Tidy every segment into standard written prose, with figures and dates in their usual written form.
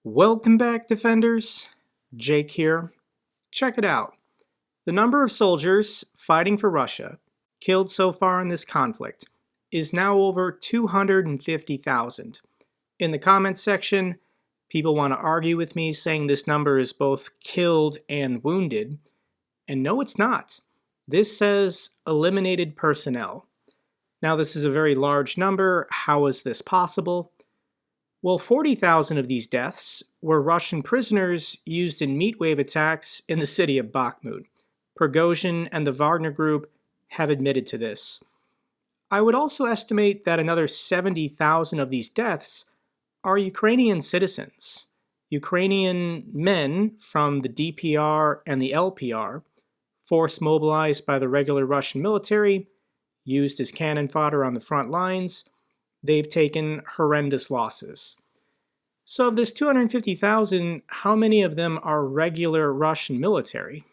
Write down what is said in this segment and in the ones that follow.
Welcome back, Defenders. Jake here. Check it out. The number of soldiers fighting for Russia killed so far in this conflict is now over 250,000. In the comments section, people want to argue with me saying this number is both killed and wounded. And no, it's not. This says eliminated personnel. Now, this is a very large number. How is this possible? Well, 40,000 of these deaths were Russian prisoners used in meat wave attacks in the city of Bakhmut. Prigozhin and the Wagner Group have admitted to this. I would also estimate that another 70,000 of these deaths are Ukrainian citizens. Ukrainian men from the DPR and the LPR, force mobilized by the regular Russian military, used as cannon fodder on the front lines. They've taken horrendous losses. So of this 250,000, how many of them are regular Russian military?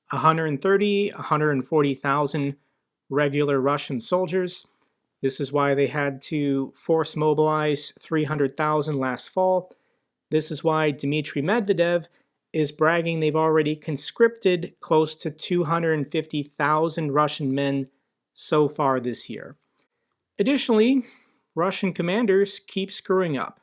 140,000 regular Russian soldiers. This is why they had to force mobilize 300,000 last fall. This is why Dmitry Medvedev is bragging they've already conscripted close to 250,000 Russian men so far this year. Additionally, Russian commanders keep screwing up.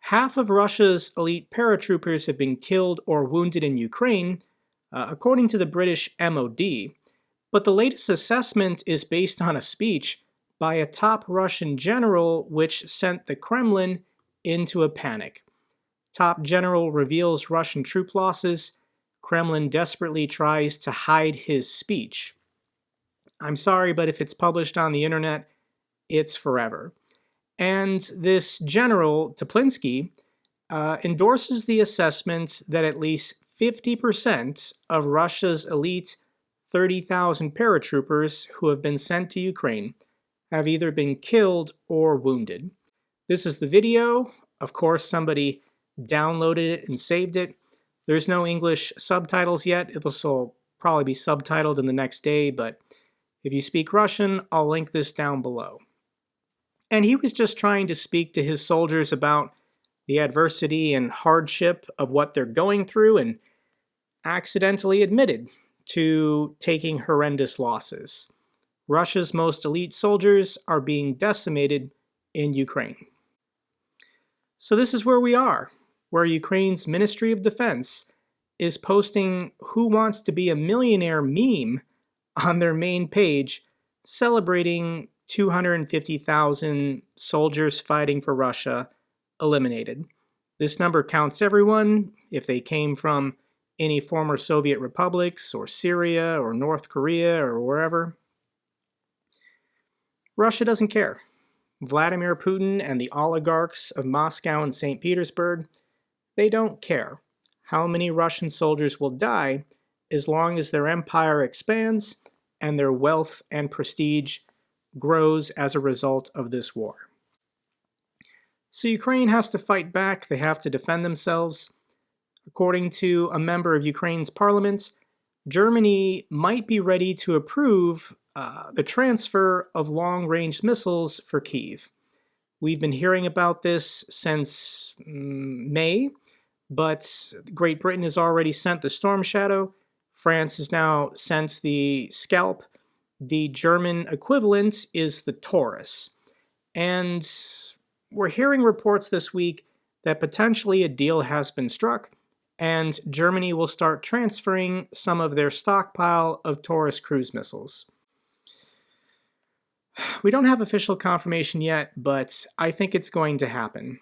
Half of Russia's elite paratroopers have been killed or wounded in Ukraine, according to the British MOD, but the latest assessment is based on a speech by a top Russian general which sent the Kremlin into a panic. Top general reveals Russian troop losses. Kremlin desperately tries to hide his speech. I'm sorry, but if it's published on the internet, it's forever. And this general, Teplinsky, endorses the assessment that at least 50% of Russia's elite 30,000 paratroopers who have been sent to Ukraine have either been killed or wounded. This is the video. Of course, somebody downloaded it and saved it. There's no English subtitles yet. This will probably be subtitled in the next day, but if you speak Russian, I'll link this down below. And he was just trying to speak to his soldiers about the adversity and hardship of what they're going through and accidentally admitted to taking horrendous losses. Russia's most elite soldiers are being decimated in Ukraine. So this is where we are, where Ukraine's Ministry of Defense is posting "Who Wants to Be a Millionaire" meme on their main page, celebrating 250,000 soldiers fighting for Russia eliminated. This number counts everyone, if they came from any former Soviet republics or Syria or North Korea or wherever. Russia doesn't care. Vladimir Putin and the oligarchs of Moscow and St. Petersburg, they don't care how many Russian soldiers will die as long as their empire expands and their wealth and prestige grows as a result of this war. So Ukraine has to fight back. They have to defend themselves. According to a member of Ukraine's parliament, Germany might be ready to approve the transfer of long-range missiles for Kyiv. We've been hearing about this since May, but Great Britain has already sent the Storm Shadow. France has now sent the Scalp. The German equivalent is the Taurus. And we're hearing reports this week that potentially a deal has been struck, and Germany will start transferring some of their stockpile of Taurus cruise missiles. We don't have official confirmation yet, but I think it's going to happen.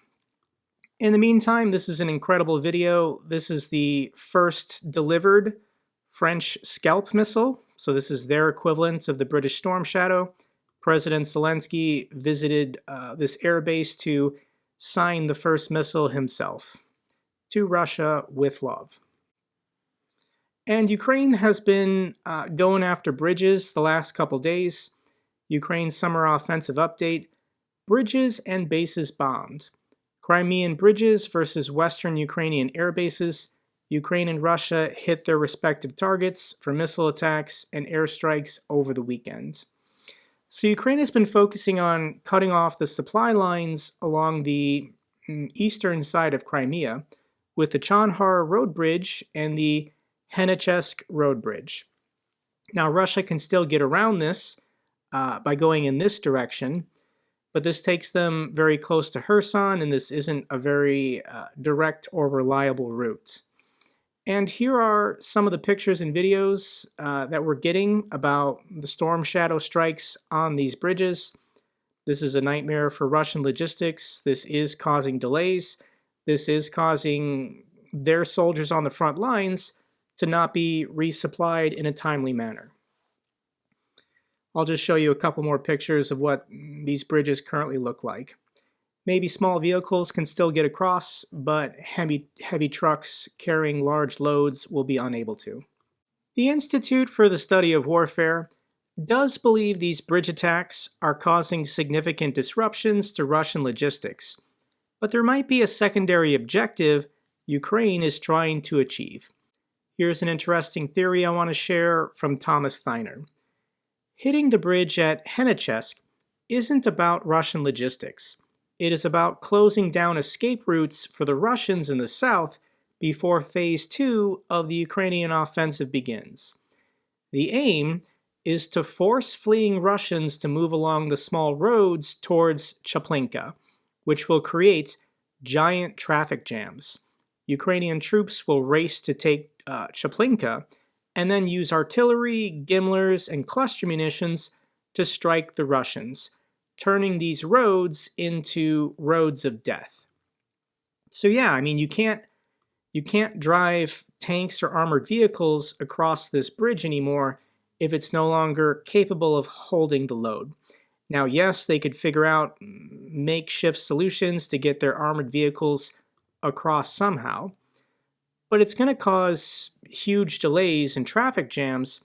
In the meantime, this is an incredible video. This is the first delivered French Scalp missile. So this is their equivalent of the British Storm Shadow. President Zelensky visited this airbase to sign the first missile himself. To Russia with love. And Ukraine has been going after bridges the last couple days. Ukraine's summer offensive update: bridges and bases bombed. Crimean bridges versus Western Ukrainian air bases. Ukraine and Russia hit their respective targets for missile attacks and airstrikes over the weekend. So Ukraine has been focusing on cutting off the supply lines along the eastern side of Crimea with the Chonhar Road Bridge and the Henichesk Road Bridge. Now, Russia can still get around this by going in this direction, but this takes them very close to Kherson, and this isn't a very direct or reliable route. And here are some of the pictures and videos that we're getting about the storm shadow strikes on these bridges. This is a nightmare for Russian logistics. This is causing delays. This is causing their soldiers on the front lines to not be resupplied in a timely manner. I'll just show you a couple more pictures of what these bridges currently look like. Maybe small vehicles can still get across, but heavy trucks carrying large loads will be unable to. The Institute for the Study of Warfare does believe these bridge attacks are causing significant disruptions to Russian logistics, but there might be a secondary objective Ukraine is trying to achieve. Here's an interesting theory I want to share from Thomas Theiner. Hitting the bridge at Henichesk isn't about Russian logistics. It is about closing down escape routes for the Russians in the south before Phase 2 of the Ukrainian offensive begins. The aim is to force fleeing Russians to move along the small roads towards Chaplinka, which will create giant traffic jams. Ukrainian troops will race to take Chaplinka and then use artillery, Gimlers, and cluster munitions to strike the Russians, turning these roads into roads of death. So yeah, I mean, you can't drive tanks or armored vehicles across this bridge anymore if it's no longer capable of holding the load. Now, yes, they could figure out makeshift solutions to get their armored vehicles across somehow, but it's going to cause huge delays and traffic jams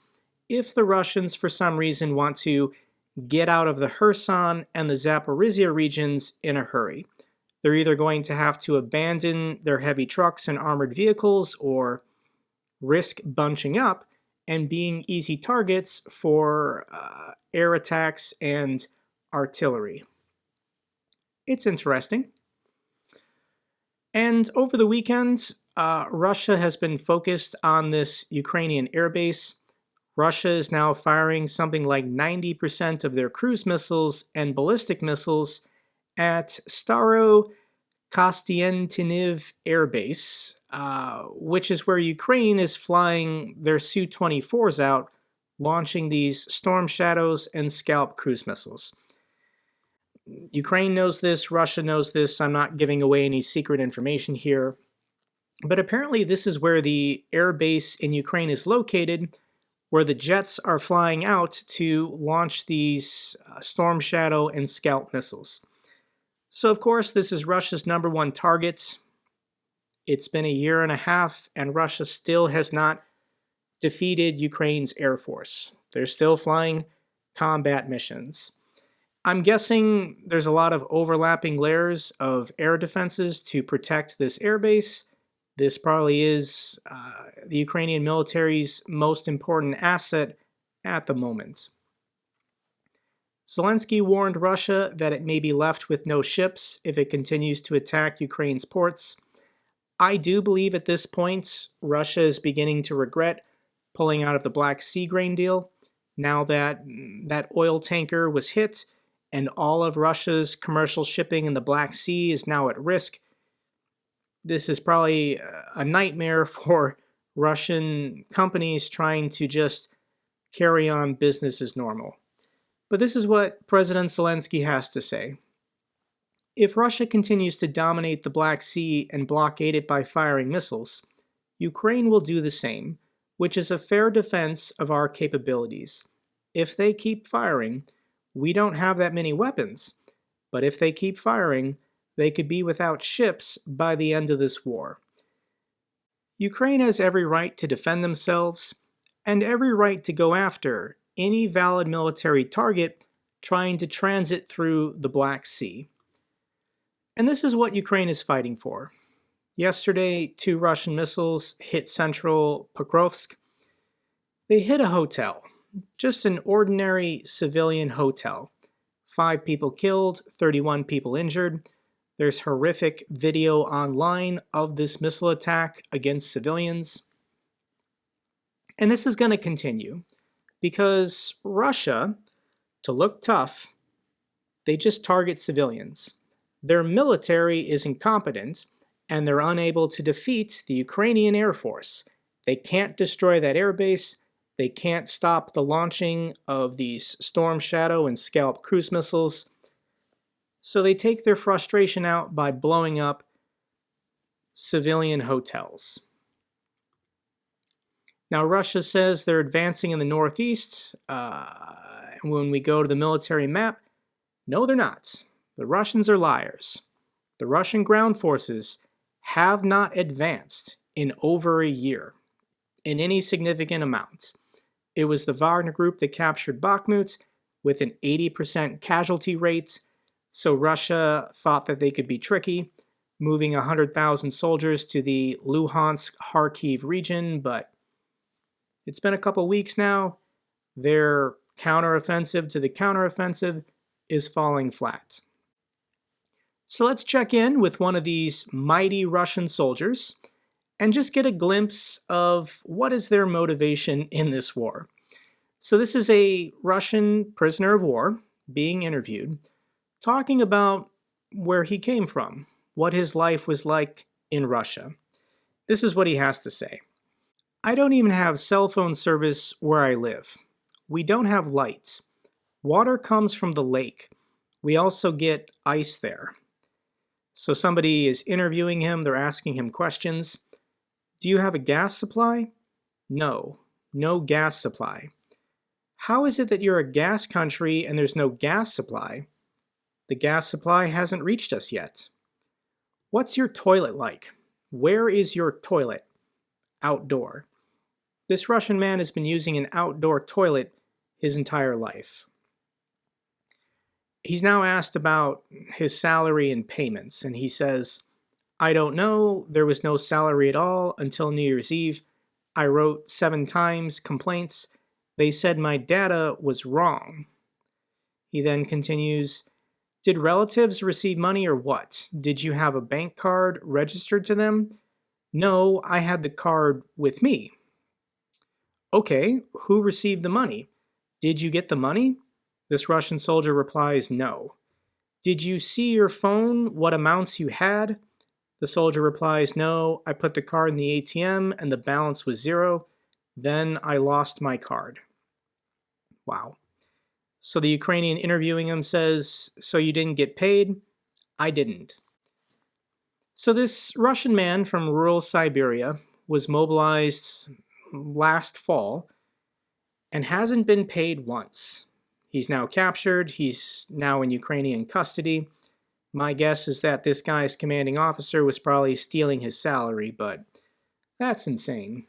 if the Russians, for some reason, want to get out of the Kherson and the Zaporizhia regions in a hurry. They're either going to have to abandon their heavy trucks and armored vehicles or risk bunching up and being easy targets for air attacks and artillery. It's interesting. And over the weekend, Russia has been focused on this Ukrainian airbase. Russia is now firing something like 90% of their cruise missiles and ballistic missiles at Staro Kostiantiniv Air Base, which is where Ukraine is flying their Su-24s out, launching these Storm Shadows and Scalp cruise missiles. Ukraine knows this, Russia knows this. I'm not giving away any secret information here. But apparently this is where the air base in Ukraine is located, where the jets are flying out to launch these Storm Shadow and Scalp missiles. So of course this is Russia's #1 target. It's been a year and a half and Russia still has not defeated Ukraine's Air Force. They're still flying combat missions. I'm guessing there's a lot of overlapping layers of air defenses to protect this airbase. This probably is the Ukrainian military's most important asset at the moment. Zelensky warned Russia that it may be left with no ships if it continues to attack Ukraine's ports. I do believe at this point Russia is beginning to regret pulling out of the Black Sea grain deal now that that oil tanker was hit and all of Russia's commercial shipping in the Black Sea is now at risk. This is probably a nightmare for Russian companies trying to just carry on business as normal. But this is what President Zelensky has to say. If Russia continues to dominate the Black Sea and blockade it by firing missiles, Ukraine will do the same, which is a fair defense of our capabilities. If they keep firing, we don't have that many weapons, but if they keep firing, they could be without ships by the end of this war. Ukraine has every right to defend themselves and every right to go after any valid military target trying to transit through the Black Sea. And this is what Ukraine is fighting for. Yesterday, 2 Russian missiles hit central Pokrovsk. They hit a hotel, just an ordinary civilian hotel. 5 people killed, 31 people injured. There's horrific video online of this missile attack against civilians. And this is going to continue because Russia, to look tough, they just target civilians. Their military is incompetent and they're unable to defeat the Ukrainian Air Force. They can't destroy that airbase. They can't stop the launching of these Storm Shadow and Scalp cruise missiles. So they take their frustration out by blowing up civilian hotels. Now, Russia says they're advancing in the northeast. When we go to the military map, no, they're not. The Russians are liars. The Russian ground forces have not advanced in over a year in any significant amount. It was the Wagner group that captured Bakhmut with an 80% casualty rate, so Russia thought that they could be tricky, moving 100,000 soldiers to the Luhansk-Kharkiv region, but it's been a couple weeks now. Their counteroffensive to the counteroffensive is falling flat. So let's check in with one of these mighty Russian soldiers and just get a glimpse of what is their motivation in this war. So this is a Russian prisoner of war being interviewed, talking about where he came from, what his life was like in Russia. This is what he has to say. I don't even have cell phone service where I live. We don't have lights. Water comes from the lake. We also get ice there. So somebody is interviewing him. They're asking him questions. Do you have a gas supply? No, no gas supply. How is it that you're a gas country and there's no gas supply? The gas supply hasn't reached us yet. What's your toilet like? Where is your toilet? Outdoor. This Russian man has been using an outdoor toilet his entire life. He's now asked about his salary and payments, and he says, I don't know, there was no salary at all until New Year's Eve. I wrote 7 times complaints. They said my data was wrong. He then continues, did relatives receive money or what? Did you have a bank card registered to them? No, I had the card with me. Okay, who received the money? Did you get the money? This Russian soldier replies, no. Did you see your phone, what amounts you had? The soldier replies, no, I put the card in the ATM and the balance was 0. Then I lost my card. Wow. So the Ukrainian interviewing him says, so you didn't get paid? I didn't. So this Russian man from rural Siberia was mobilized last fall and hasn't been paid once. He's now captured. He's now in Ukrainian custody. My guess is that this guy's commanding officer was probably stealing his salary, but that's insane.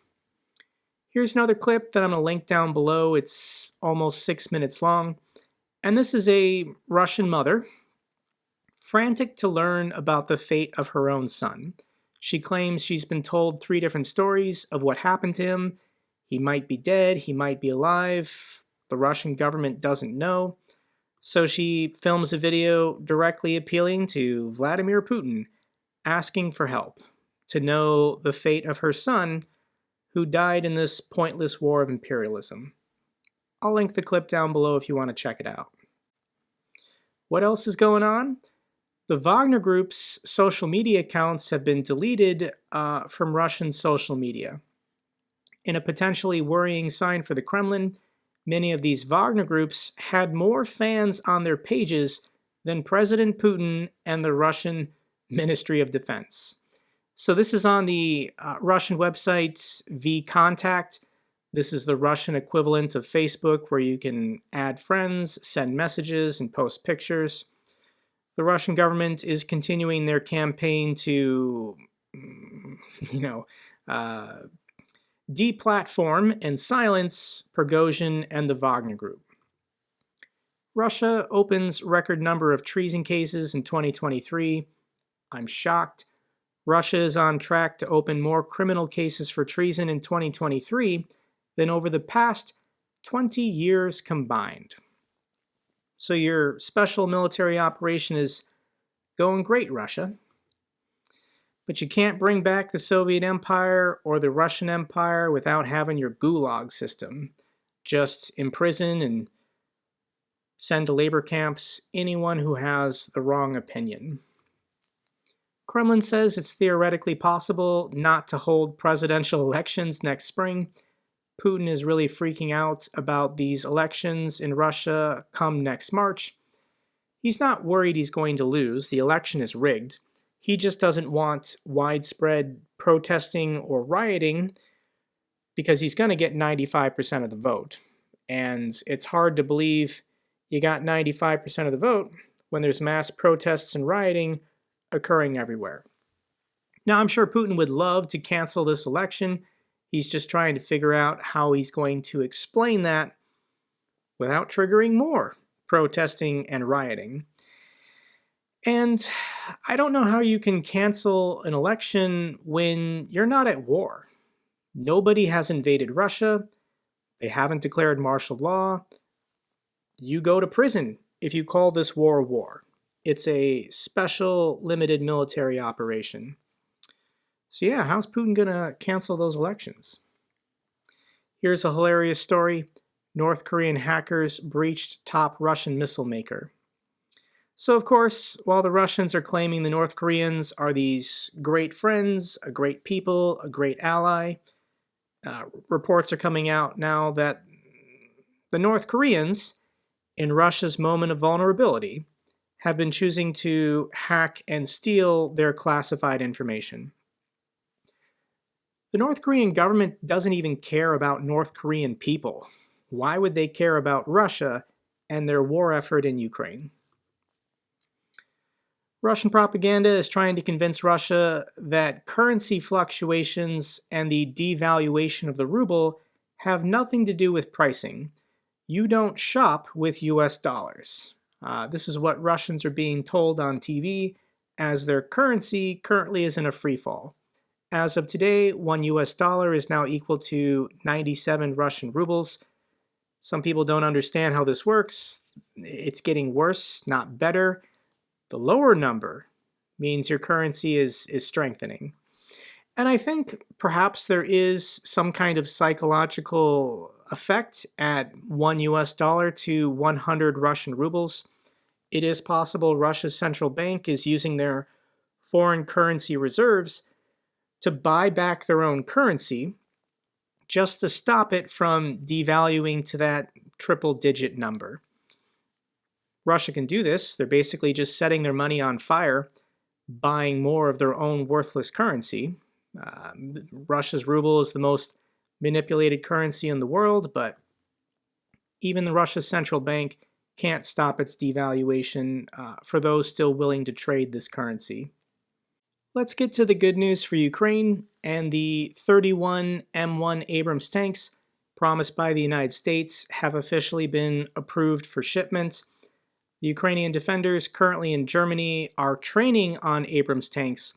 Here's another clip that I'm going to link down below. It's almost 6 minutes long. And this is a Russian mother, frantic to learn about the fate of her own son. She claims she's been told 3 different stories of what happened to him. He might be dead, he might be alive. The Russian government doesn't know. So she films a video directly appealing to Vladimir Putin, asking for help to know the fate of her son, who died in this pointless war of imperialism. I'll link the clip down below if you want to check it out. What else is going on? The Wagner Group's social media accounts have been deleted from Russian social media. In a potentially worrying sign for the Kremlin, many of these Wagner groups had more fans on their pages than President Putin and the Russian Ministry of Defense. So this is on the Russian website vKontakte. This is the Russian equivalent of Facebook, where you can add friends, send messages, and post pictures. The Russian government is continuing their campaign to, deplatform and silence Prigozhin and the Wagner Group. Russia opens record number of treason cases in 2023. I'm shocked. Russia is on track to open more criminal cases for treason in 2023 than over the past 20 years combined. So your special military operation is Going great, Russia. But you can't bring back the Soviet Empire or the Russian Empire without having your gulag system. Just imprison and send to labor camps anyone who has the wrong opinion. Kremlin says it's theoretically possible not to hold presidential elections next spring. Putin is really freaking out about these elections in Russia come next March. He's not worried he's going to lose. The election is rigged. He just doesn't want widespread protesting or rioting because he's going to get 95% of the vote. And it's hard to believe you got 95% of the vote when there's mass protests and rioting occurring everywhere. Now, I'm sure Putin would love to cancel this election. He's just trying to figure out how he's going to explain that without triggering more protesting and rioting. And I don't know how you can cancel an election when you're not at war. Nobody has invaded Russia. They haven't declared martial law. You go to prison if you call this war a war. It's a special, limited military operation. So yeah, how's Putin going to cancel those elections? Here's a hilarious story. North Korean hackers breached top Russian missile maker. So of course, while the Russians are claiming the North Koreans are these great friends, a great people, a great ally, reports are coming out now that the North Koreans, in Russia's moment of vulnerability, have been choosing to hack and steal their classified information. The North Korean government doesn't even care about North Korean people. Why would they care about Russia and their war effort in Ukraine? Russian propaganda is trying to convince Russia that currency fluctuations and the devaluation of the ruble have nothing to do with pricing. You don't shop with US dollars. This is what Russians are being told on TV, as their currency currently is in a free fall. As of today, $1 US is now equal to 97 Russian rubles. Some people don't understand how this works. It's getting worse, not better. The lower number means your currency is strengthening. And I think perhaps there is some kind of psychological effect at $1 US to 100 Russian rubles. It is possible Russia's central bank is using their foreign currency reserves to buy back their own currency just to stop it from devaluing to that triple-digit number. Russia can do this. They're basically just setting their money on fire, buying more of their own worthless currency. Russia's ruble is the most manipulated currency in the world, but even the Russia's central bank can't stop its devaluation for those still willing to trade this currency. Let's get to the good news for Ukraine and the 31 M1 Abrams tanks promised by the United States have officially been approved for shipment. The Ukrainian defenders currently in Germany are training on Abrams tanks,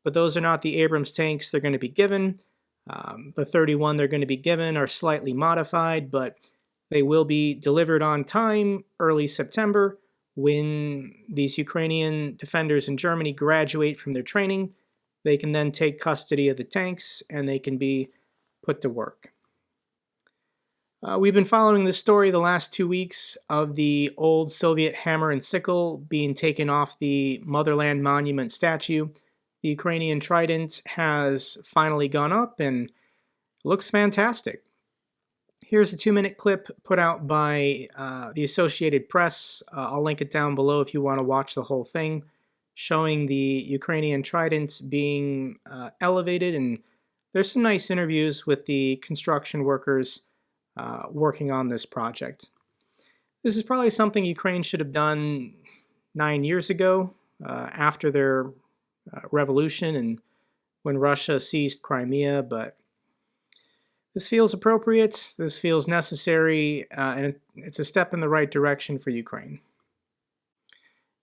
but those are not the Abrams tanks they're going to be given. The 31 they're going to be given are slightly modified, but they will be delivered on time early September when these Ukrainian defenders in Germany graduate from their training. They can then take custody of the tanks and they can be put to work. We've been following this story the last 2 weeks of the old Soviet hammer and sickle being taken off the Motherland Monument statue. The Ukrainian Trident has finally gone up and looks fantastic. Here's a 2-minute clip put out by the Associated Press. I'll link it down below if you want to watch the whole thing, showing the Ukrainian Trident being elevated. And there's some nice interviews with the construction workers working on this project. This is probably something Ukraine should have done 9 years ago after their revolution and when Russia seized Crimea, but this feels appropriate, this feels necessary, and it's a step in the right direction for Ukraine.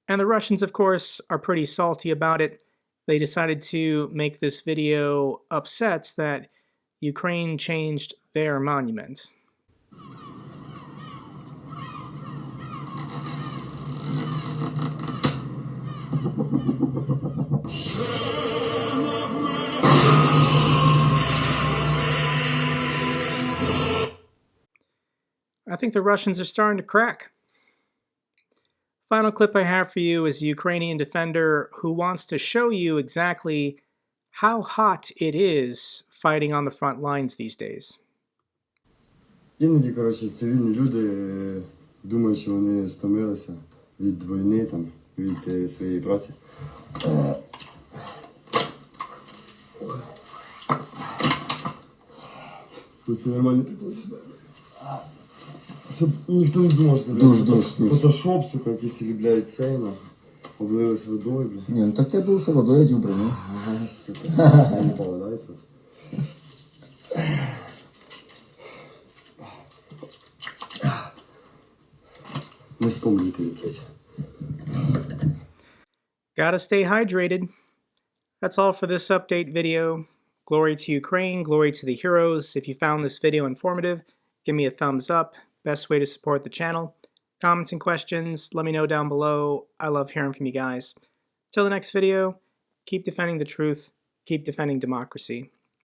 And the Russians, of course, are pretty salty about it. They decided to make this video upset that Ukraine changed their monument. I think the Russians are starting to crack. Final clip I have for you is a Ukrainian defender who wants to show you exactly how hot it is fighting on the front lines these days. Іноді, цивільні люди думають, що вони стомилися від війни, від своєї праці. Тут це нормально приходить. Щоб ніхто не думав, що це фотошоп, сука, якийсь лібляють цейна. Облились водою, бля. Не, ну так ты облился водой, один броню. Ага, сука. Я не попадаю тут. Не вспомните, блядь. Gotta stay hydrated. That's all for this update video. Glory to Ukraine, glory to the heroes. If you found this video informative, give me a thumbs up. Best way to support the channel. Comments and questions, let me know down below. I love hearing from you guys. Till the next video, keep defending the truth, keep defending democracy.